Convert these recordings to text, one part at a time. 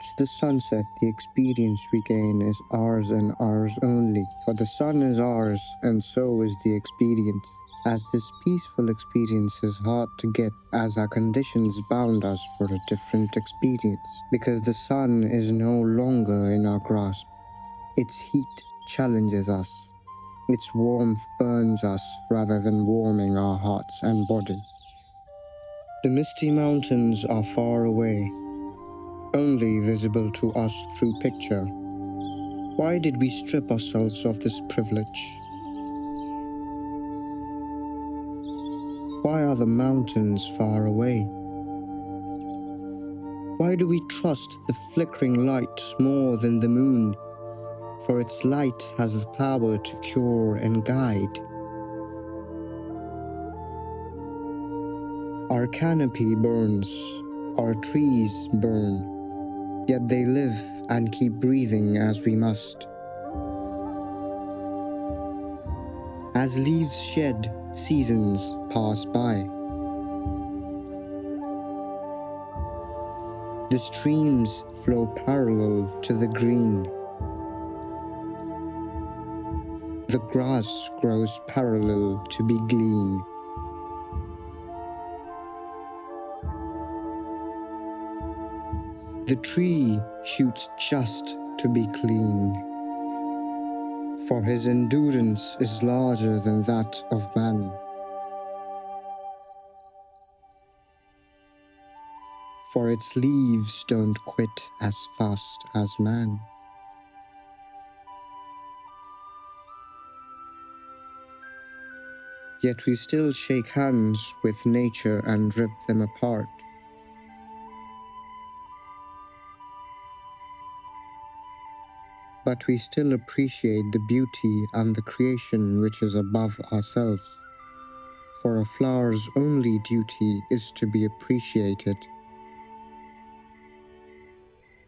watch the sunset, the experience we gain is ours and ours only. For the sun is ours, and so is the experience. As this peaceful experience is hard to get, as our conditions bound us for a different experience. Because the sun is no longer in our grasp. Its heat challenges us. Its warmth burns us rather than warming our hearts and bodies. The misty mountains are far away, only visible to us through picture. Why did we strip ourselves of this privilege? Why are the mountains far away? Why do we trust the flickering light more than the moon? For its light has the power to cure and guide. Our canopy burns, our trees burn, yet they live and keep breathing as we must. As leaves shed, seasons pass by. The streams flow parallel to the green. The grass grows parallel to be green. The tree shoots just to be clean, for his endurance is larger than that of man. For its leaves don't quit as fast as man. Yet we still shake hands with nature and rip them apart. But we still appreciate the beauty and the creation which is above ourselves. For a flower's only duty is to be appreciated.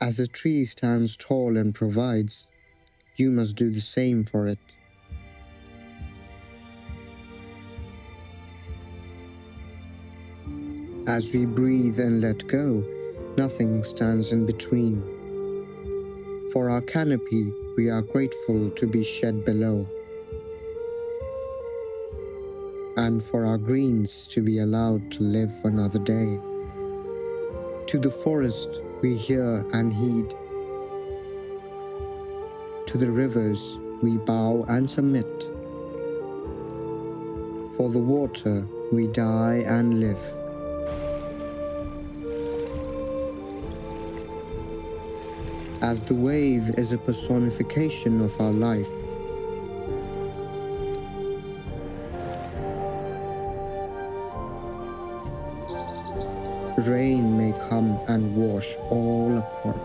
As a tree stands tall and provides, you must do the same for it. As we breathe and let go, nothing stands in between. For our canopy, we are grateful to be shed below, and for our greens to be allowed to live another day. To the forest, we hear and heed. To the rivers, we bow and submit. For the water, we die and live. As the wave is a personification of our life, rain may come and wash all apart.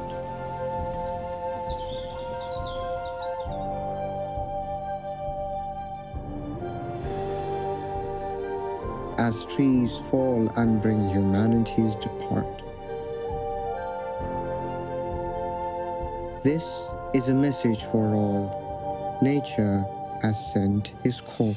As trees fall and bring humanity's depart. This is a message for all. Nature has sent his call.